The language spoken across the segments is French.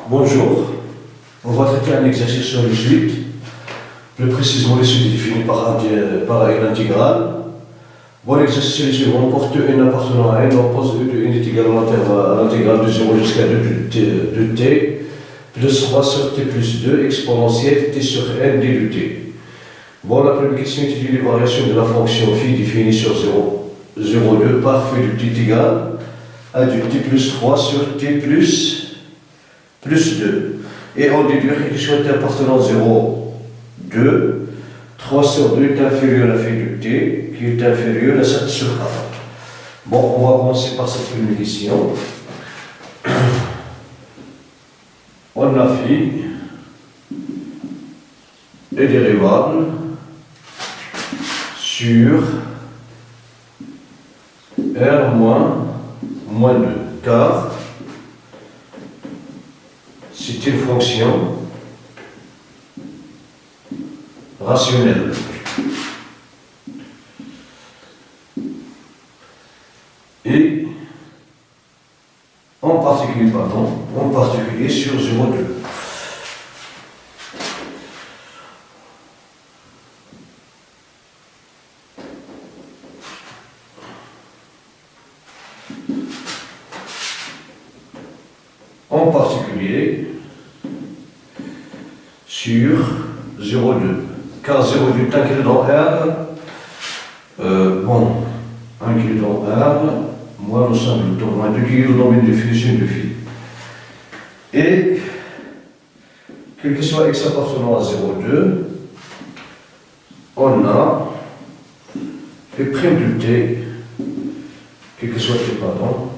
Bonjour, on va traiter un exercice sur les suites. Plus précisément, les suites définies par une intégrale. Bon, l'exercice est le suivant. On porte n appartenant à n, on pose n est égal à l'intégrale de 0 jusqu'à 2 de t plus 3 sur t plus 2 exponentielle t sur n d de t. Bon, la première question étudie les variations de la fonction phi définie sur 0,2 par phi de t égale à du t plus 3 sur t plus 2. Et on déduit que soit t appartenant à 0,2, 3 sur 2 est inférieur à phi de t, qui est inférieur à 7 sur 4. Bon, on va commencer par cette première question. On a phi est dérivable sur R moins 2, car c'est une fonction rationnelle. Et en particulier sur 0,2. En particulier sur 0,2. Car 0,2 tant qu'il est dans R, bon, 1 qui est dans R, moi nous sommes le moins 2 qui est dans une définition de phi. Et, quel que soit x appartenant à 0,2, on a les primes de t, quel que soit t, pardon,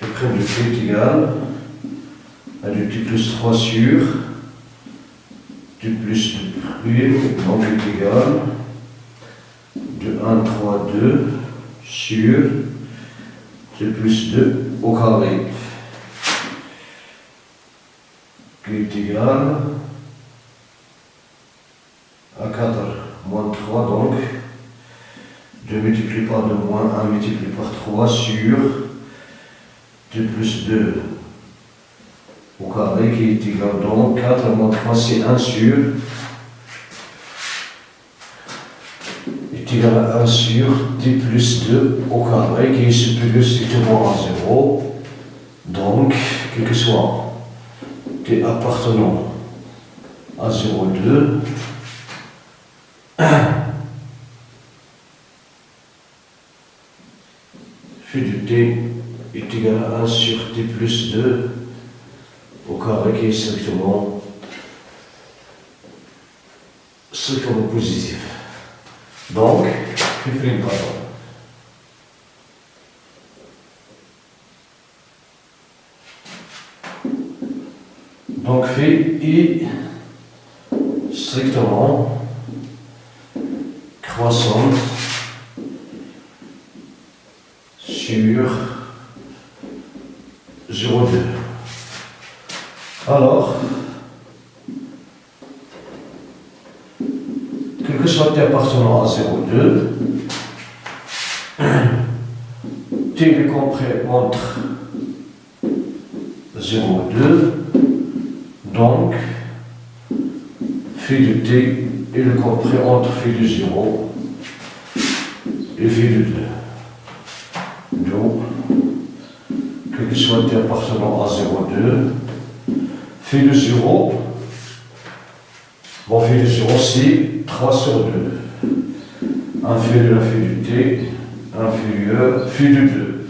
les primes de t est égal à du t plus 3 sur du plus de prime, donc est égal de 1, 3, 2 sur du plus 2 au carré, qui est égal à 4 moins 3, donc 2 multiplié par 2 moins 1 multiplié par 3 sur 2 plus 2 au carré, qui est égal donc 4 moins 3 c'est 1 sur est égal à 1 sur t plus 2 au carré, qui est supérieur strictement à 0. Donc, quel que soit t appartenant à 0,2, phi de t est égal à 1 sur t plus 2 au carré, qui est strictement positif. Donc, phi prime, pardon. Donc, phi est strictement croissante sur 0,2. Alors, quel que soit t appartenant à 0,2, t est compris entre 0,2, donc phi de t est le compris entre phi de 0 et phi de 2. Donc, quel que soit t appartenant à 0,2, phi de 0, bon, phi de 0 c'est 3 sur 2, inférieur à phi de t, inférieur phi de 2.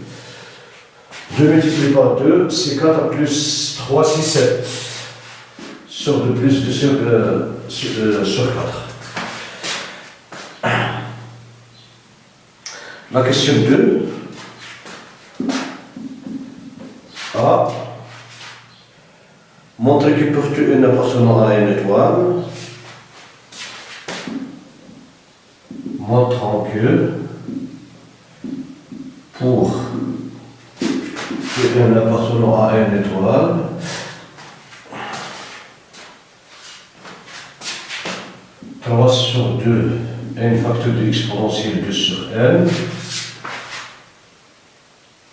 2 multiplié par 2, c'est 4 plus 3, c'est 7. Sur 2 plus 2 sur 4. La question 2. A. Montrer que pour tout n appartenant à n étoile, montrant que pour tout n appartenant à n étoile, trois sur 2 n facteur de exponentielle 2 sur n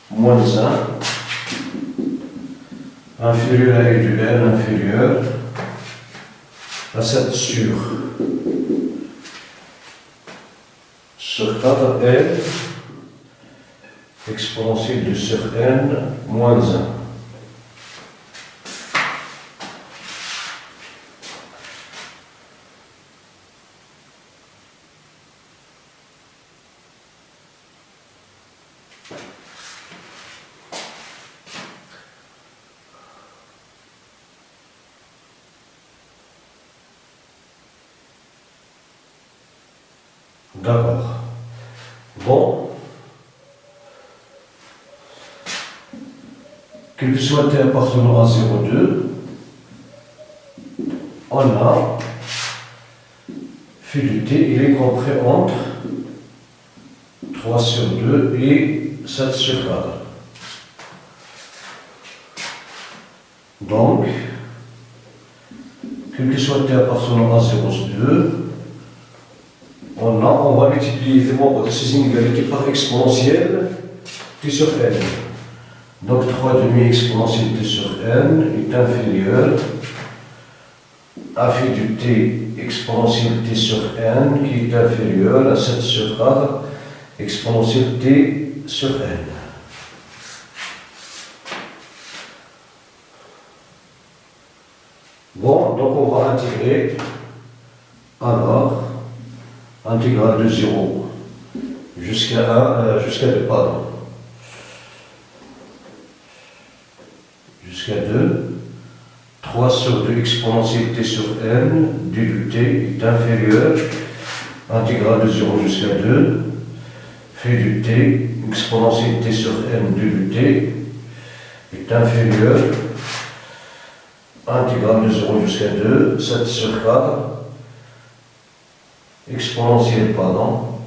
moins 1 inférieur à e du n inférieur à 7 sur 4n exponentielle de sur n moins 1. D'accord. Bon. Quel que soit t appartenant à 0,2, on a phi du t, il est compris entre 3 sur 2 et 7 sur 4. Donc, quel que soit t appartenant à 0,2, on va multiplier les membres de ces inégalités par exponentielle t sur n. Donc 3 demi exponentielle t sur n est inférieur à phi du t exponentielle t sur n qui est inférieur à 7 sur 4 exponentielle t sur n. Bon, donc on va intégrer alors intégrale de 0 jusqu'à 2, pardon. Jusqu'à 2. 3 sur 2 exponentielle t sur n du t est inférieur, intégrale de 0 jusqu'à 2, phi du t exponentielle t sur n du t est inférieur, intégrale de 0 jusqu'à 2, 7 sur 4, exponentielle, pardon,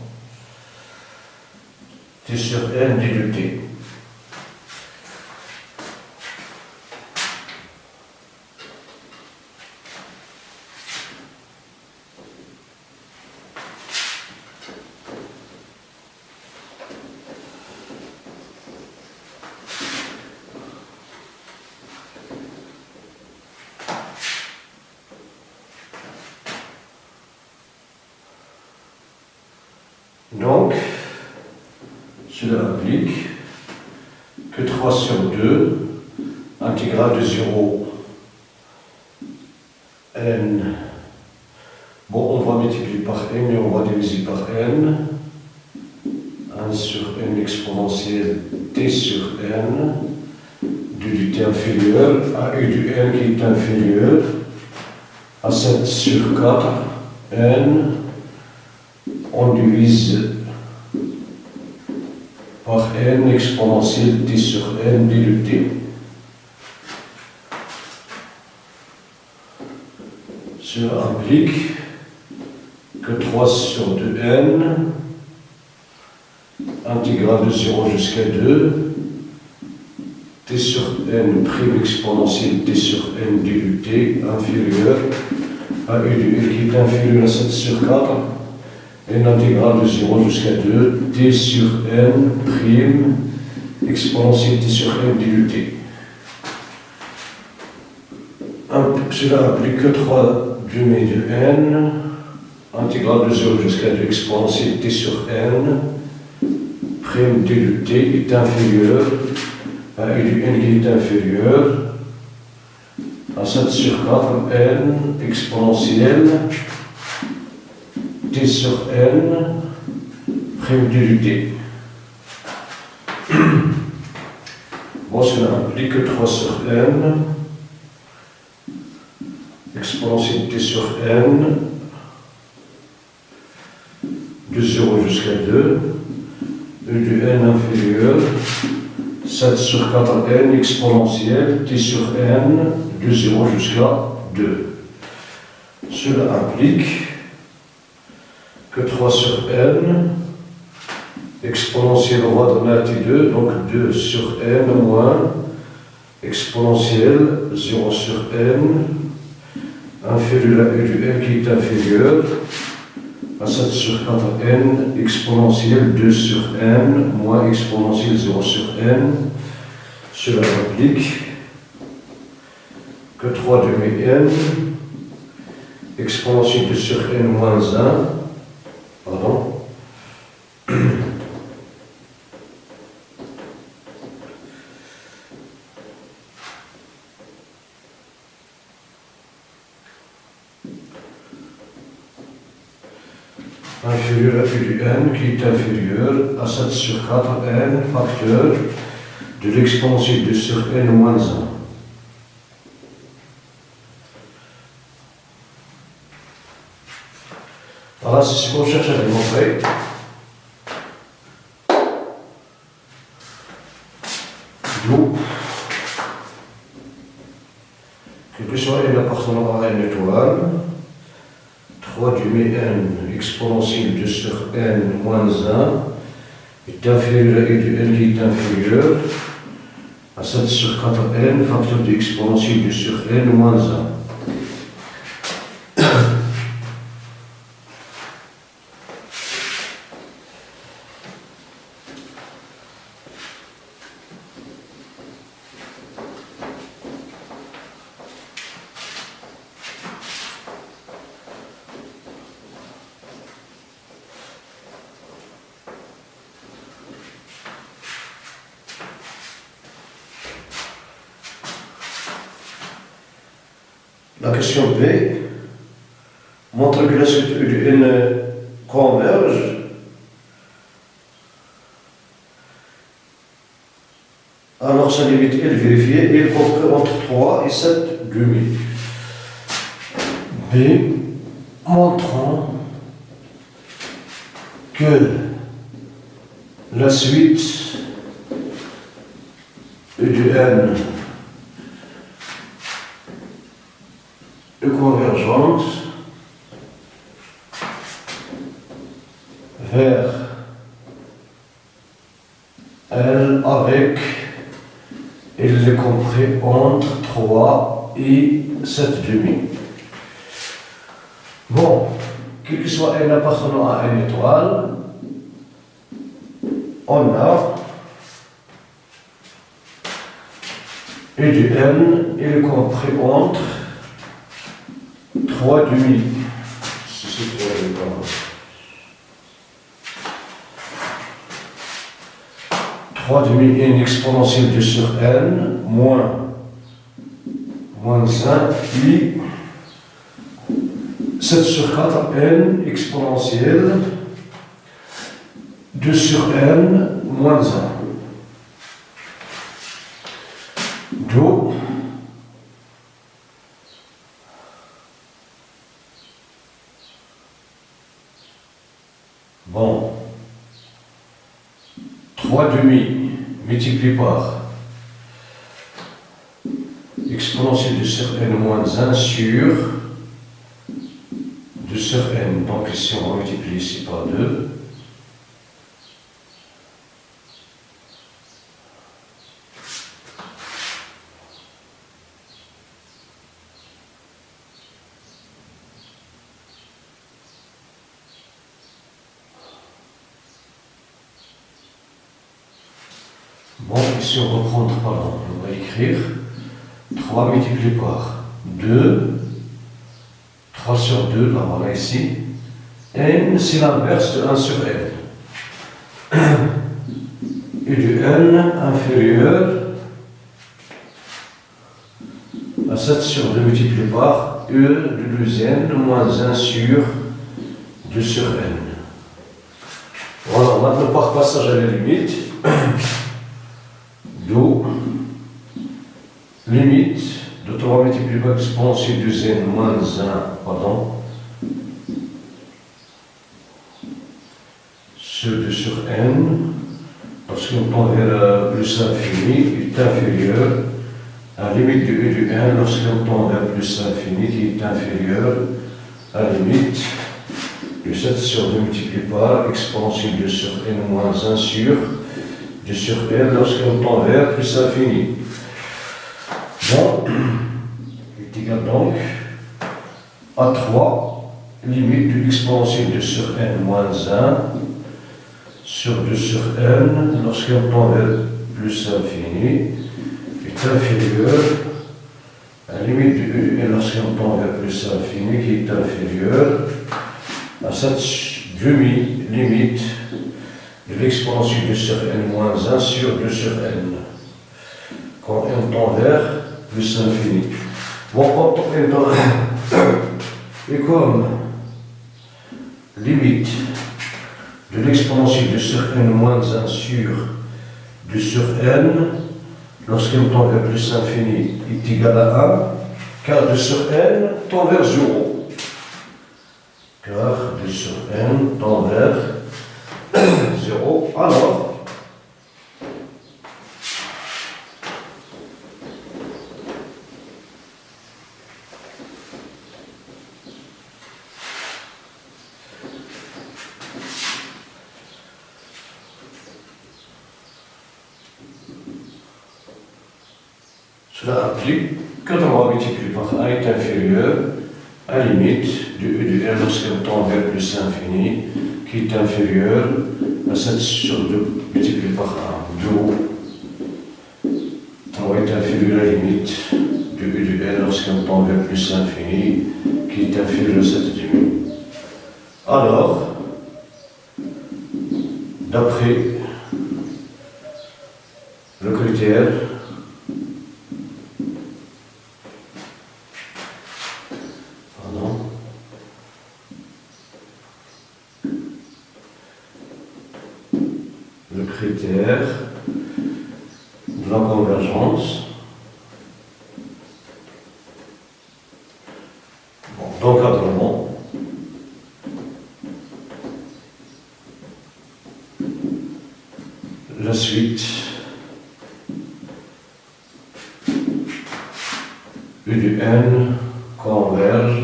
t sur n du t. Donc, cela implique que 3 sur 2, intégrale de 0, n, bon, on va multiplier par n et on va diviser par n, 1 sur n exponentielle t sur n, du t inférieur à e du n qui est inférieur à 7 sur 4, n, on divise par n exponentielle t sur n du t. Cela implique que 3 sur 2n, intégrale de 0 jusqu'à 2, t sur n prime exponentielle t sur n du t inférieur à e du n qui est inférieur à 7 sur 4, n intégrale de 0 jusqu'à 2, t sur n prime exponentielle t sur n du t. Cela implique que 3 demi de n, intégrale de 0 jusqu'à 2 exponentielle t sur n, prime du t est inférieur à e du n qui est inférieur à 7 sur 4 n exponentielle t sur n prime du t. Bon, cela implique que 3 sur n exponentielle t sur n de 0 jusqu'à 2, e du n inférieur, 7 sur 4 n exponentielle t sur n de 0 jusqu'à 2. Cela implique que 3 sur n exponentielle, on va donner à t2, donc 2 sur n moins exponentielle 0 sur n inférieur à e du n qui est inférieur à 7 sur 4 n exponentielle 2 sur n moins exponentielle 0 sur n. Cela implique que 3 demi n exponentielle de sur n moins 1, pardon, inférieur à u du n qui est inférieur à 7 sur 4 n facteur de l'exponentielle de sur n moins 1. Voilà, c'est ce qu'on cherche à démontrer. D'où, quel que soit n appartenant à n étoile, 3 demi n exponentielle de sur n moins 1 est inférieur à u du n qui est inférieur à 7 sur 4 n facteur de exponentielle de sur n moins 1. La question B montre que la suite U du n converge alors sa limite est vérifiée et elle comprend entre 3 et 7 demi. B montrant que la suite U du n est convergente vers L avec elle est compris entre 3 et 7 demi. Bon, quel que soit n appartenant à n étoile, on a U du n il est compris entre 3 demi. Ceci est 3 demi n exponentielle de sur n moins 1 pi 7 sur 4 n exponentielle de sur n moins 1. D'où bon, 3 demi multiplié par exponentielle de sur n moins 1 sur 2 sur n. Donc ici on va multiplier ici par 2. Bon, ici on va prendre, pardon, on va écrire 3 multiplié par 2, 3 sur 2, là voilà ici, n c'est l'inverse de 1 sur n. Et du n inférieur à 7 sur 2 multiplié par e de 2n moins 1 sur 2 sur n. Voilà, maintenant par passage à la limite. D'où limite de 3 multiplié par exponentielle de n moins 1, pardon, sur 2 sur n, parce qu'on tend vers plus infini, est inférieur à la limite de u du n lorsqu'on tend vers plus infini, qui est inférieur à la limite de 7 sur 2 multiplié par exponentielle de sur n moins 1 sur 2 sur n lorsqu'on tend vers plus infini. Bon, est égal donc à 3 limite de l'exponentielle de sur n moins 1 sur 2 sur n lorsqu'on tend vers plus infini est inférieur la limite de E de N lorsqu'on tend vers plus l'infini qui est inférieure à cette demi-limite de l'exponentielle 2 sur n moins 1 sur 2 sur n. Quand n tend vers plus l'infini. Bon, quand n tend et comme limite de l'exponentielle 2 sur n moins 1 sur 2 sur n, lorsqu'n tend vers plus l'infini est égal à 1, car 2 sur n tend vers 0. Car 2 sur n tend vers 0, alors cela implique que 3 multiplié par 1 est inférieur à la limite de E de R lorsqu'elle tend vers plus l'infini, qui est inférieur à 7 sur 2 multiplié par 1. D'où 3 est inférieur à la limite de E de R lorsqu'elle tend vers plus l'infini, qui est inférieur à 7 demi. Alors, d'après le critère de la convergence. Bon, d'encadrement. La suite U de N converge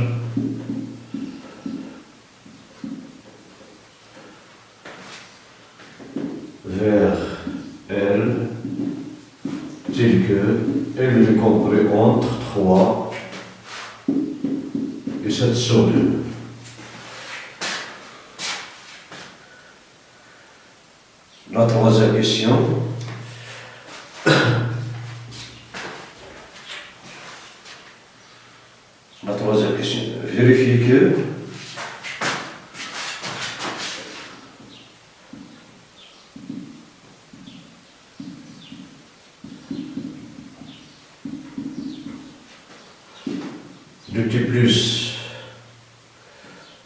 vers L tel que L est compris entre 3 et 7 sur 2. La troisième question. La troisième question. Vérifiez que de t plus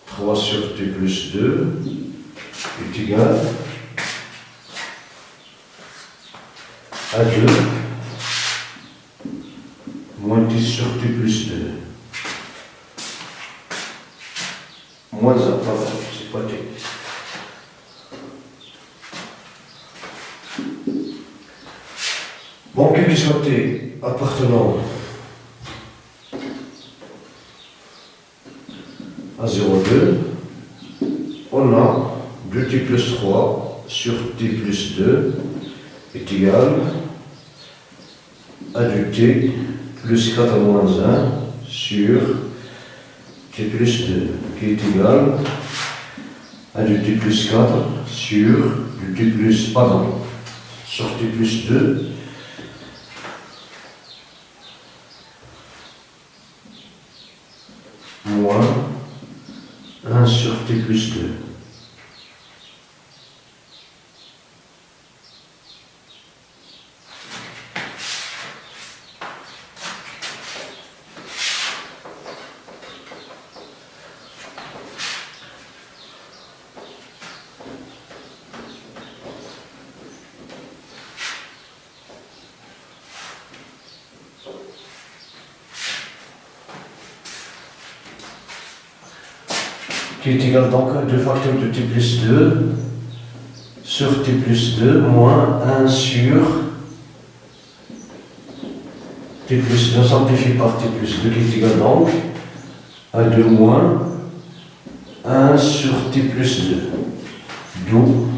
3 sur t plus 2 est égal à 2 moins t sur t plus 2. Moins 1, pardon, c'est pas t. Bon, quel que soit t appartenant à 0,2, on a 2t plus 3 sur t plus 2 est égal à du t plus 4 moins 1 sur t plus 2, qui est égal à du t plus 4 sur du t plus, pardon, sur t plus 2 moins 1 sur t plus 2. Qui est égal donc à 2 facteurs de t plus 2 sur t plus 2 moins 1 sur t plus 2 simplifié par t plus 2 qui est égal donc à 2 moins 1 sur t plus 2. D'où,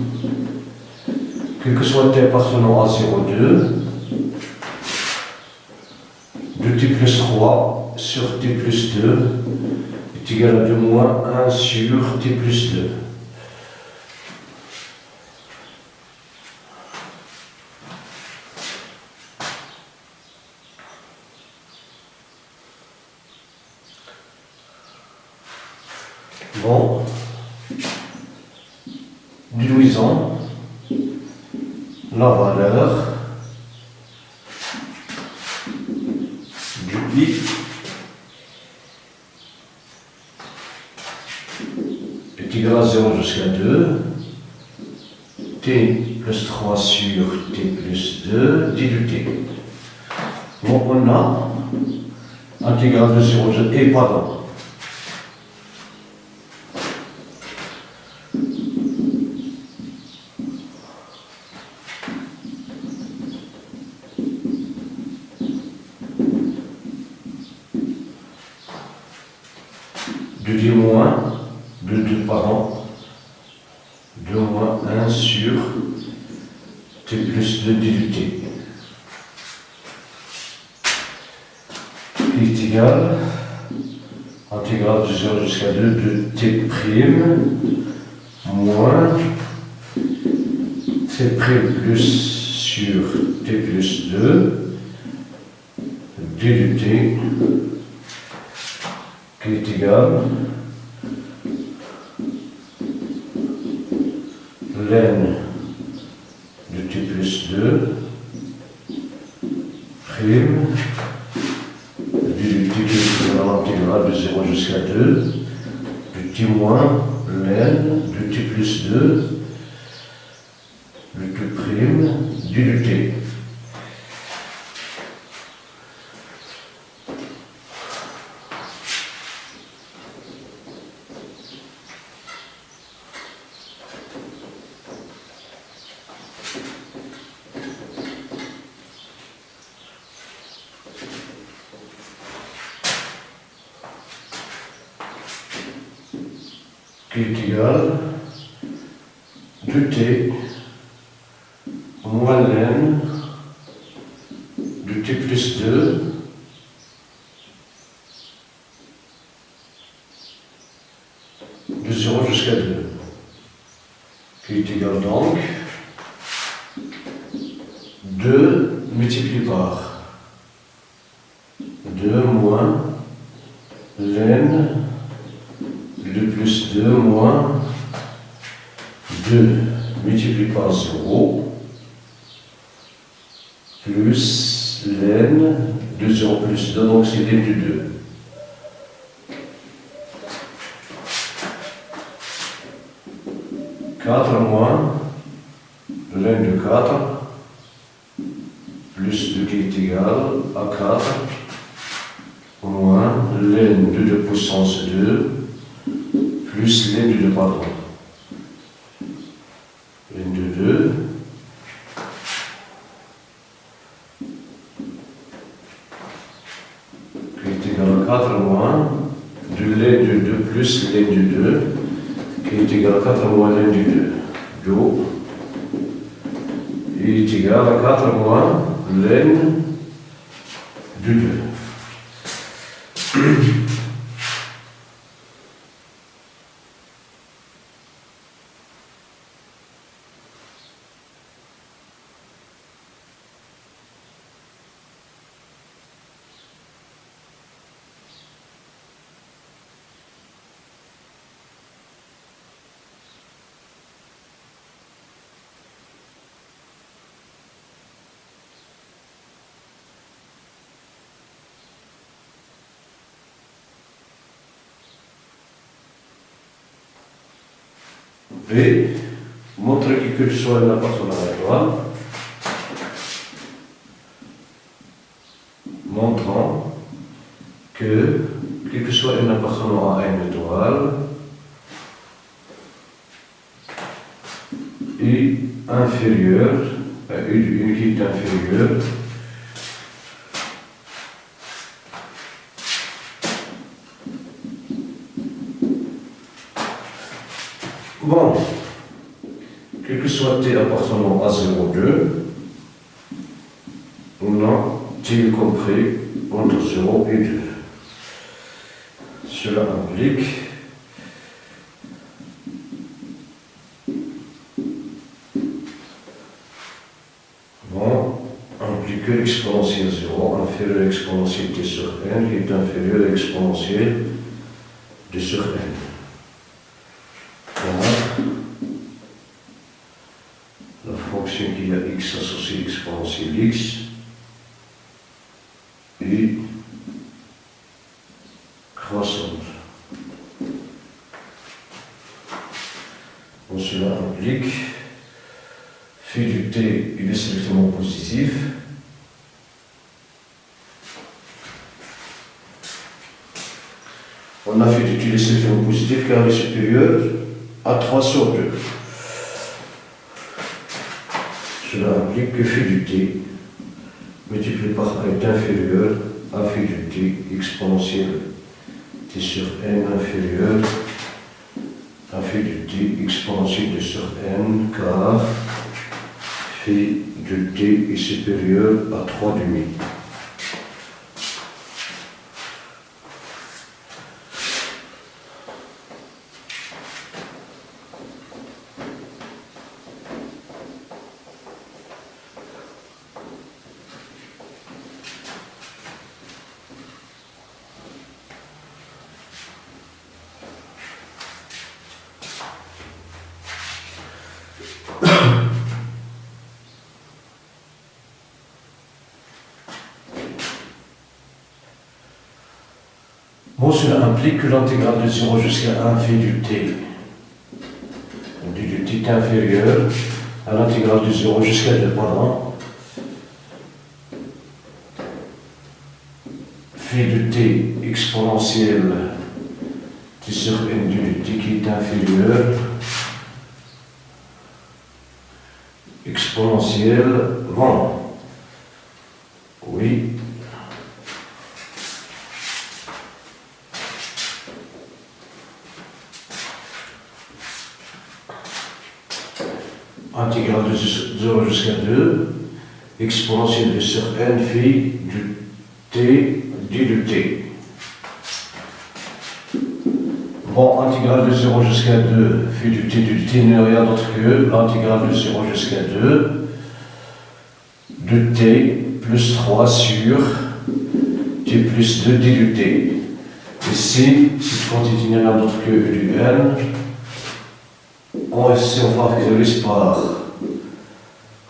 quel que soit t appartenant à 0,2, de t plus 3 sur t plus 2 est égal à 2 moins 1 sur t plus 2. Bon, déduisons la valeur du I est égal à 0 jusqu'à 2, t plus 3 sur t plus 2, d du t. Bon, on a intégrale de 0 et pardon. De d moins, de 2 pardon, 2 moins 1 sur t plus 2 d du t. Qui est égal à intégrale de 0 jusqu'à 2 de t prime moins t prime plus sur t plus 2 d du t qui est égal ln de t plus 2 prime du t qui est égal à l'intégrale de 0 jusqu'à 2 du t moins ln de t plus 2 le t prime du t. Qui est égal de t moins ln de t plus 2 de 0 jusqu'à 2 qui est égal donc 2 multiplié par 2 moins ln de plus 2 moins 2 multiplié par 0 plus ln de 0 plus 2, donc c'est ln de 2. Quatre moins ln de 4 plus 2 qui est égal à 4 moins ln de 2 puissance 2 plus ln de 2, pardon. Ln de 2 qui est égal à 4 moins de ln de 2 plus ln de 2 qui est égal à 4 moins ln de 2. Do est égal à 4 moins ln de 2. Et montrer que quel que soit un appartenant aléatoire, montrant que quel que soit un appartenant à n étoile est inférieur à une qui est inférieure bon, quel que soit t appartenant à 0,2, on a t compris entre 0 et 2. Cela implique que l'exponentielle 0 inférieur à l'exponentielle t sur n qui est inférieur à l'exponentielle d sur n. il y a x associé exponentielle x, et croissante. Bon, cela implique phi du t, il est strictement positif. On a phi du t, il est strictement positif car il est supérieur à 3 sur 2. Cela implique que phi du t multiplié par a est inférieur à phi du t exponentielle t sur n inférieur à phi du t exponentielle t sur n car phi du t est supérieur à 3 demi. Bon, cela implique que l'intégrale de 0 jusqu'à 1 phi du t est inférieure à l'intégrale de 0 jusqu'à 2, pardon, phi du t exponentielle t sur n du t qui est inférieure exponentielle, bon, oui, intégrale de 0 jusqu'à 2, exponentielle de sur n phi du t d du t. Bon, intégrale de 0 jusqu'à 2, phi du t n'est rien d'autre que l'intégrale de 0 jusqu'à 2 de t plus 3 sur t plus 2 d du t. Ici, cette quantité n'est rien d'autre que e du n. Si on factorise par,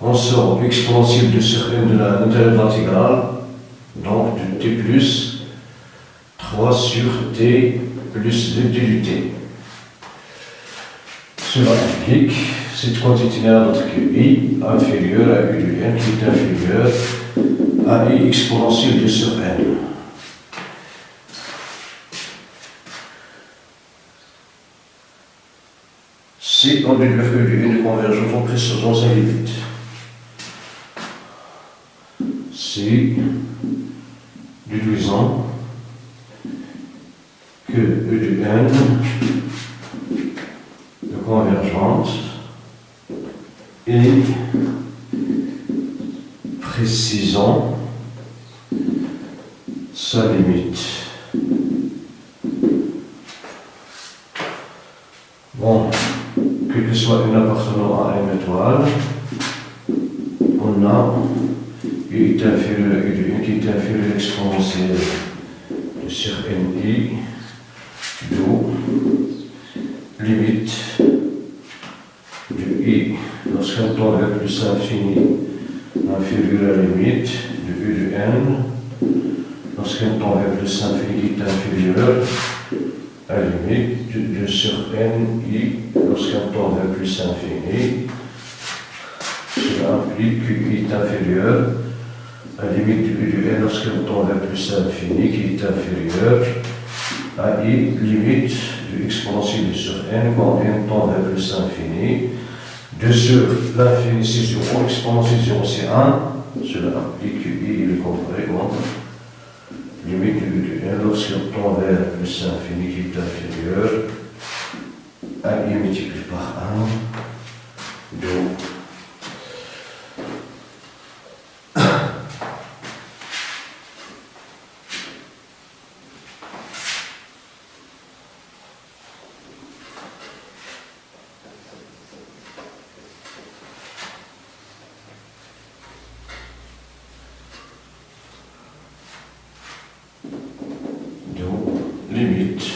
on sort exponentielle de sur n de l'intérieur de l'intégrale, donc de t plus 3 sur t plus 2 d du t. Cela implique cette quantité n'est rien d'autre que i inférieure à u du n qui est inférieur à i exponentielle de sur n. Si on déduit que du n de convergence, on précisons sa limite. Si, déduisons que e du n de convergence et précisons sa limite. Bon, quel que soit n appartenant à m étoile, on a u est inférieur à u de n qui est inférieur à l'exponentielle de sur ni, d'où limite du i lorsqu'on tend vers plus infini inférieur à la limite de u de n lorsqu'on tend vers plus infini qui est inférieur à la limite de sur ni lorsqu'on tend vers plus infini. Cela implique que i est inférieur à la limite de u de n lorsqu'on tend vers plus infini qui est inférieur à i limite de exponentielle de sur n quand n tend vers plus infini. De sur l'infini c'est 0, exponentielle 0 c'est 1. Cela implique que i est comparé entre limite de u de n lorsqu'on tend vers plus infini qui est inférieur à i multiplié par 1. Donc, limite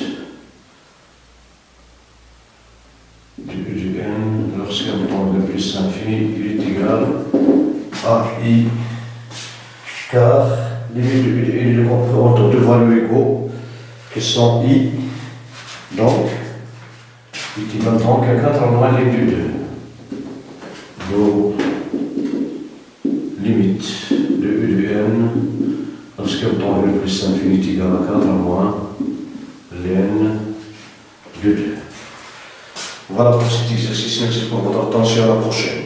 du n lorsqu'on tend vers plus infini, il est égal I, car limite de U de N ne comprend entre deux values égaux, qui sont I, donc, il va donc à 4 en moins limite de 2. Donc, limite de U de N, lorsque temps N plus infinity égale à 4 en moins ln de 2. Voilà pour cet exercice, merci pour votre attention, à la prochaine.